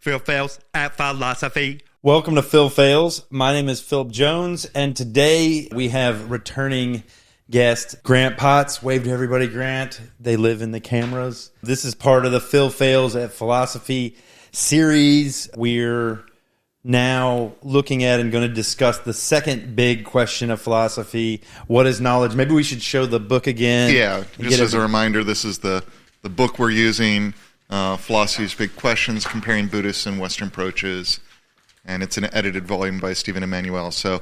Phil Phails at Philosophy. Welcome to Phil Phails. My name is Phillip Jones, and today we have returning guest Grant Potts. Wave to everybody, Grant. They live in the cameras. This is part of the Phil Phails at Philosophy series. We're now looking at and going to discuss the second big question of philosophy. What is knowledge? Maybe we should show the book again. Yeah, just as a reminder, this is the book we're using, Philosophy's Big Questions, Comparing Buddhist and Western Approaches, and it's an edited volume by Stephen Emmanuel. So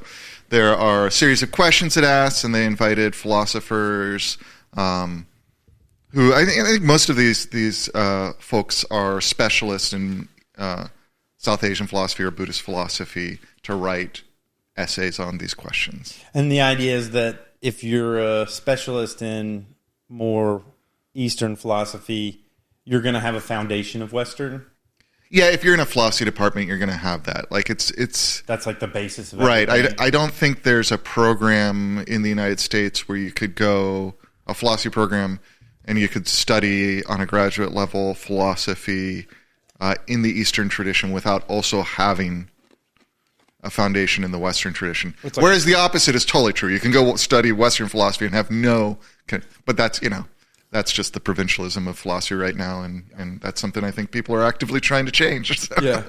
there are a series of questions it asks, and they invited philosophers who I think most of these folks are specialists in South Asian philosophy or Buddhist philosophy to write essays on these questions. And the idea is that if you're a specialist in more Eastern philosophy, you're going to have a foundation of Western. Yeah, if you're in a philosophy department, you're going to have that. Like it's that's like the basis of right. everything. I don't think there's a program in the United States where you could go, a philosophy program, and you could study on a graduate level philosophy in the Eastern tradition without also having a foundation in the Western tradition. Whereas the opposite is totally true. You can go study Western philosophy and have but that's just the provincialism of philosophy right now, and that's something I think people are actively trying to change. So. Yeah.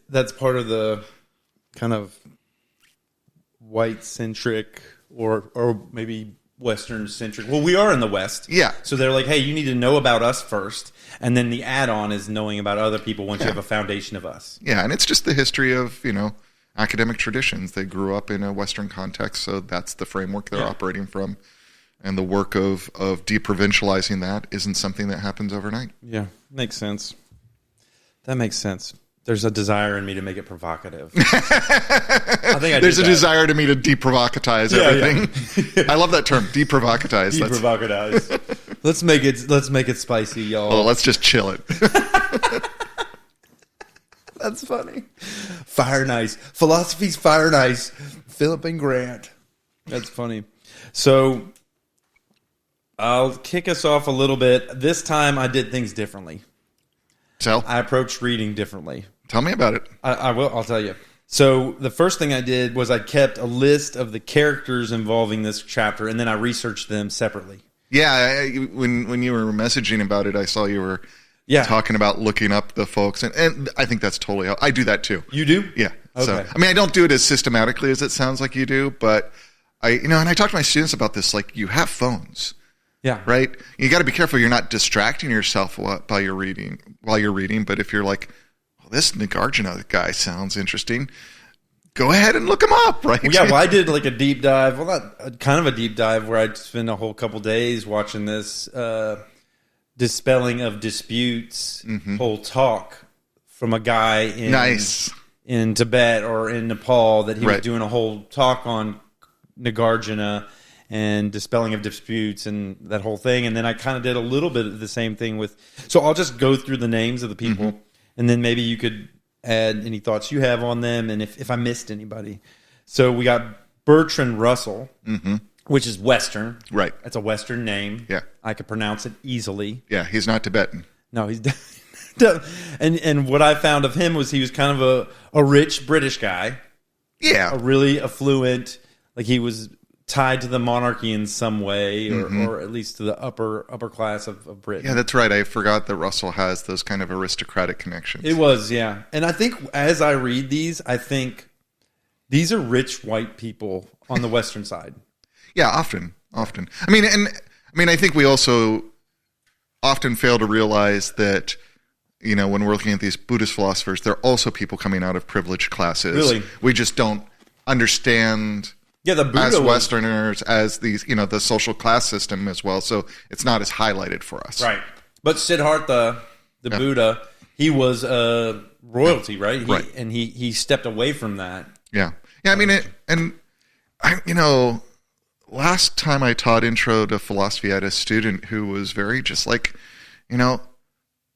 That's part of the kind of white-centric or maybe Western-centric. Well, we are in the West. Yeah. So they're like, hey, you need to know about us first, and then the add-on is knowing about other people once you have a foundation of us. Yeah, and it's just the history of, academic traditions. They grew up in a Western context, so that's the framework they're operating from. And the work of deprovincializing that isn't something that happens overnight. Yeah, makes sense. That makes sense. There's a desire in me to make it provocative. I think there's a desire to me to deprovocatize everything. Yeah. I love that term, deprovocatize. Deprovocatize. Let's make it spicy, y'all. Oh, let's just chill it. That's funny. Fire and Ice. Philosophy's Fire and Ice. Phillip and Grant. That's funny. So I'll kick us off a little bit. This time I did things differently. I approached reading differently. Tell me about it. I will. I'll tell you. So the first thing I did was I kept a list of the characters involving this chapter, and then I researched them separately. Yeah, when you were messaging about it, I saw you were talking about looking up the folks, and I think that's totally. I do that too. You do? Yeah. Okay. So I don't do it as systematically as it sounds like you do, but and I talk to my students about this. Like, you have phones. Yeah. Right? You got to be careful you're not distracting yourself while you're reading. But if you're like, well, this Nagarjuna guy sounds interesting, go ahead and look him up, right? Well, I did like a deep dive. Well, not kind of a deep dive where I'd spend a whole couple days watching this dispelling of disputes whole talk from a guy in Tibet or in Nepal that he was doing a whole talk on Nagarjuna and dispelling of disputes and that whole thing. And then I kind of did a little bit of the same thing with... So I'll just go through the names of the people, and then maybe you could add any thoughts you have on them and if I missed anybody. So we got Bertrand Russell, which is Western. Right. That's a Western name. Yeah. I could pronounce it easily. Yeah, he's not Tibetan. No, he's... and what I found of him was he was kind of a rich British guy. Yeah. A really affluent... Like he was... tied to the monarchy in some way, or at least to the upper class of Britain. Yeah, that's right. I forgot that Russell has those kind of aristocratic connections. It was, yeah. And I think as I read these, I think these are rich white people on the Western side. Yeah, often. I think we also often fail to realize that, when we're looking at these Buddhist philosophers, they're also people coming out of privileged classes. Really? We just don't understand... Yeah, the Buddha as Westerners, as these, the social class system as well. So it's not as highlighted for us. Right. But Siddhartha, the Buddha, he was royalty, right? Right. And he stepped away from that. Yeah. Yeah, last time I taught Intro to Philosophy, I had a student who was very just like,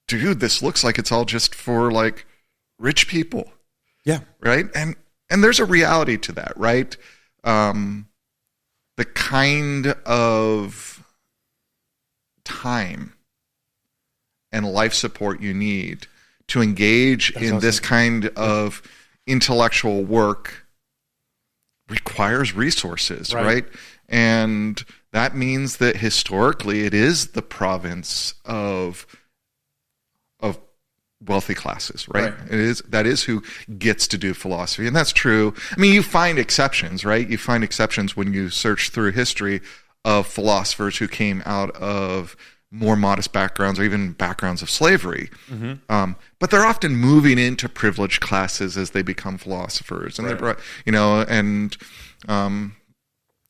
dude, this looks like it's all just for like rich people. Yeah. Right? And there's a reality to that, right? The kind of time and life support you need to engage in awesome. this kind of intellectual work requires resources, right? And that means that historically it is the province of wealthy classes, right? That is who gets to do philosophy. And that's true. I mean, you find exceptions, right? You find exceptions when you search through history of philosophers who came out of more modest backgrounds or even backgrounds of slavery. But they're often moving into privileged classes as they become philosophers. And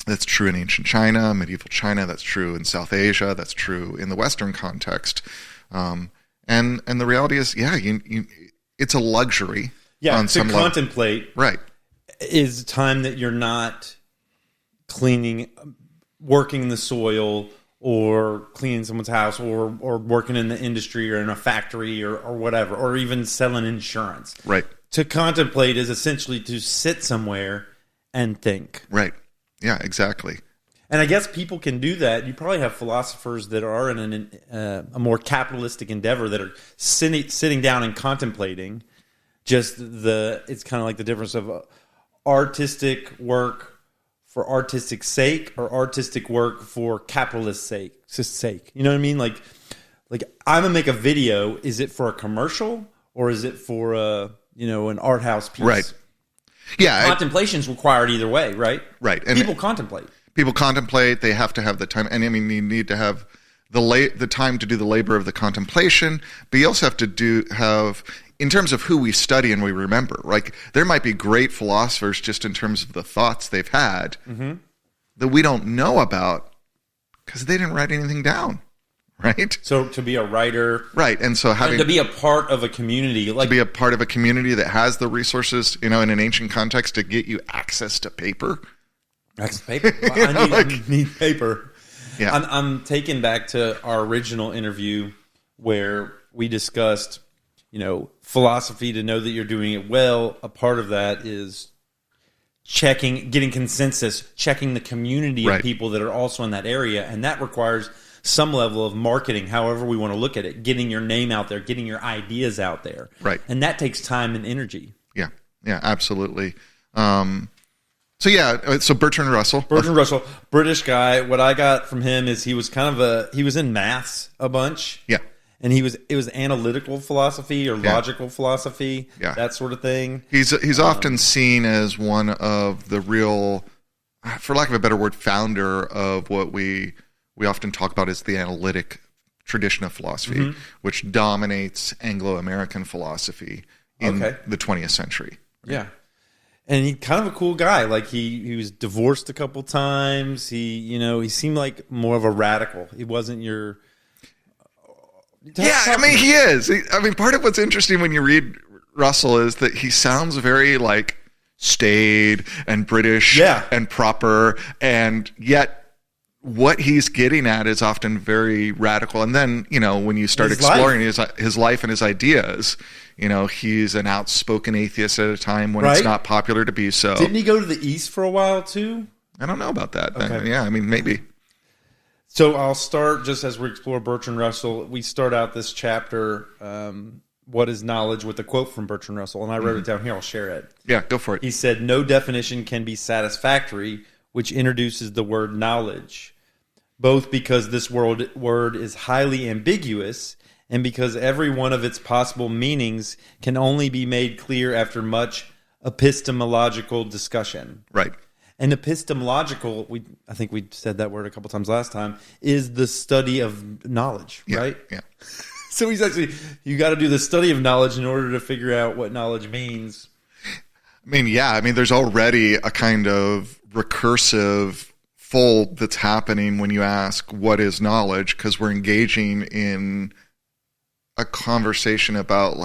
that's true in ancient China, medieval China. That's true in South Asia. That's true in the Western context. And the reality is, it's a luxury. Yeah, on to some level. contemplate Right. is time that you're not working the soil or cleaning someone's house or working in the industry or in a factory or whatever, or even selling insurance. Right. To contemplate is essentially to sit somewhere and think. Right. Yeah, exactly. And I guess people can do that. You probably have philosophers that are in a more capitalistic endeavor that are sitting down and contemplating. It's kind of like the difference of artistic work for artistic sake or artistic work for capitalist sake. You know what I mean? Like I'm gonna make a video. Is it for a commercial or is it for an art house piece? Right. Yeah. Contemplation's required either way, right? Right. And people contemplate. People contemplate. They have to have the time, and I mean, you need to have the time to do the labor of the contemplation. But you also have to have, in terms of who we study and we remember. Like there might be great philosophers just in terms of the thoughts they've had that we don't know about because they didn't write anything down, right? So to be a writer, right, and so to be a part of a community, to be a part of a community that has the resources, in an ancient context, to get you access to paper. Paper. I need paper. Yeah. I'm taken back to our original interview where we discussed, philosophy to know that you're doing it well. A part of that is getting consensus, checking the community of people that are also in that area. And that requires some level of marketing, however we want to look at it, getting your name out there, getting your ideas out there. Right. And that takes time and energy. Yeah. Yeah, absolutely. So Bertrand Russell. British guy. What I got from him is he was he was in maths a bunch. Yeah. And it was analytical philosophy or logical philosophy, that sort of thing. He's often seen as one of the real, for lack of a better word, founder of what we often talk about as the analytic tradition of philosophy, which dominates Anglo-American philosophy in the 20th century. Yeah. And he's kind of a cool guy. Like he was divorced a couple times. He seemed like more of a radical. He wasn't your. He is. Part of what's interesting when you read Russell is that he sounds very like staid and British and proper, and yet what he's getting at is often very radical. And then, when you start exploring his life and his ideas, he's an outspoken atheist at a time when it's not popular to be so. Didn't he go to the East for a while too? I don't know about that. Okay. Maybe. So I'll start, just as we explore Bertrand Russell, we start out this chapter, What is Knowledge, with a quote from Bertrand Russell. And I wrote it down here. I'll share it. Yeah, go for it. He said, "No definition can be satisfactory which introduces the word knowledge, both because this word is highly ambiguous and because every one of its possible meanings can only be made clear after much epistemological discussion." Right. And epistemological, I think we said that word a couple times last time, is the study of knowledge, right? Yeah. So you got to do the study of knowledge in order to figure out what knowledge means. There's already a kind of recursive fold that's happening when you ask what is knowledge, because we're engaging in a conversation about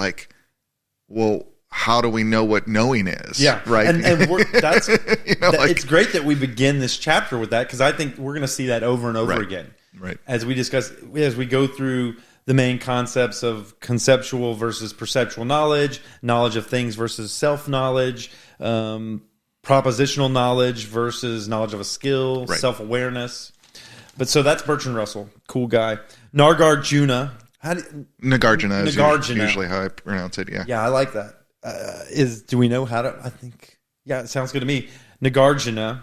how do we know what knowing is? Yeah, right. And it's great that we begin this chapter with that, because I think we're going to see that over and over again. Right. As we discuss, as we go through the main concepts of conceptual versus perceptual knowledge, knowledge of things versus self-knowledge, propositional knowledge versus knowledge of a skill, self-awareness. But so that's Bertrand Russell, cool guy. Nagarjuna, Nagarjuna is Nagarjuna. usually how I pronounce it. Yeah. Yeah, I like that. Do we know how to? I think. Yeah, it sounds good to me. Nagarjuna.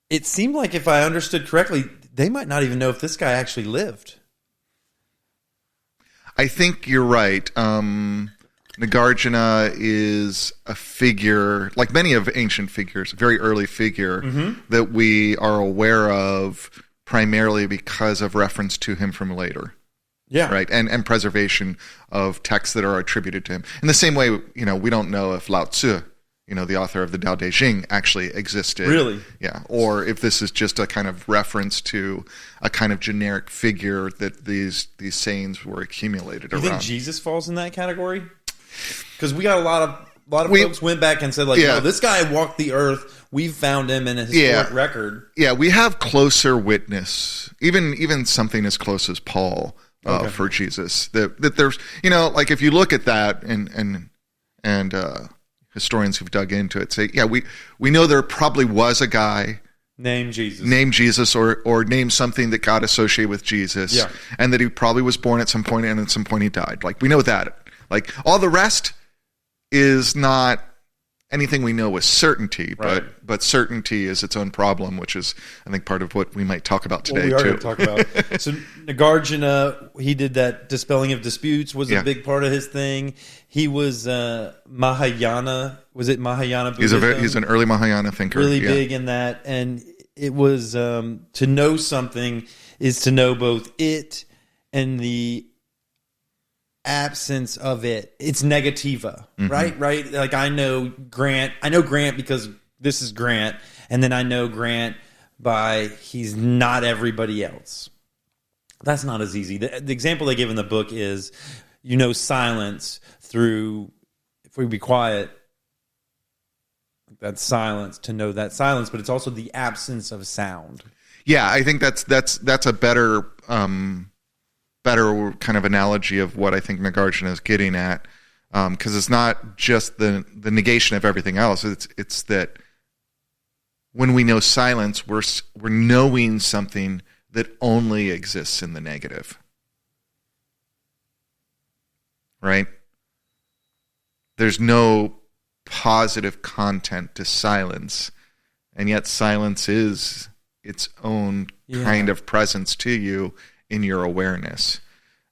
It seemed like, if I understood correctly, they might not even know if this guy actually lived. I think you're right. Nagarjuna is a figure, like many of ancient figures, a very early figure that we are aware of primarily because of reference to him from later. Yeah. Right. And preservation of texts that are attributed to him. In the same way, we don't know if Lao Tzu, the author of the Tao Te Ching, actually existed. Really? Yeah. Or if this is just a kind of reference to a kind of generic figure that these sayings were accumulated around. You think Jesus falls in that category? Because we got a lot of folks went back and said, like, no, this guy walked the earth. We've found him in a historic record. Yeah, we have closer witness, even something as close as Paul for Jesus. That there's, like if you look at that and historians who've dug into it say, yeah, we know there probably was a guy named Jesus or named something that got associated with Jesus, and that he probably was born at some point and at some point he died. Like we know that. Like all the rest is not anything we know with certainty, but certainty is its own problem, which is, I think, part of what we might talk about today, we are too. going to talk about. So Nagarjuna, he did that dispelling of disputes, was a big part of his thing. He was Mahayana. Was it Mahayana Buddhism? He's an early Mahayana thinker. Really big in that. And it was to know something is to know both it and the absence of it. It's negativa, right? Like I know Grant because this is Grant, and then I know Grant by he's not everybody else. That's not as easy. The example they give in the book is, silence through, if we be quiet, that's silence, to know that silence, but it's also the absence of sound. Yeah, I think that's a better kind of analogy of what I think Nagarjuna is getting at, because it's not just the negation of everything else. It's that when we know silence, we're knowing something that only exists in the negative, right? There's no positive content to silence, and yet silence is its own kind of presence to you in your awareness.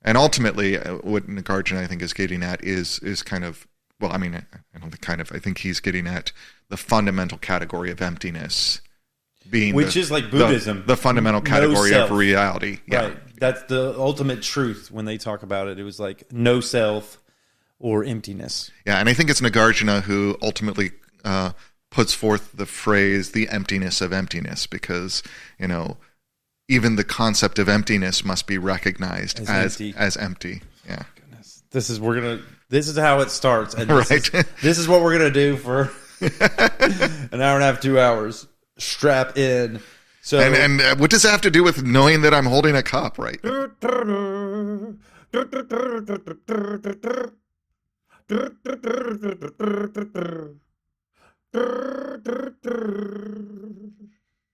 And ultimately, what Nagarjuna, I think, is getting at is kind of, well, I mean, I don't think kind of, I think he's getting at the fundamental category of emptiness being which is like Buddhism. The fundamental category of reality. Yeah. Right. That's the ultimate truth when they talk about it. It was like no self or emptiness. Yeah, and I think it's Nagarjuna who ultimately puts forth the phrase, the emptiness of emptiness, because, even the concept of emptiness must be recognized as empty. Yeah. Goodness. This is how it starts. And this is what we're going to do for an hour and a half, 2 hours. Strap in. So and what does that have to do with knowing that I'm holding a cup, right?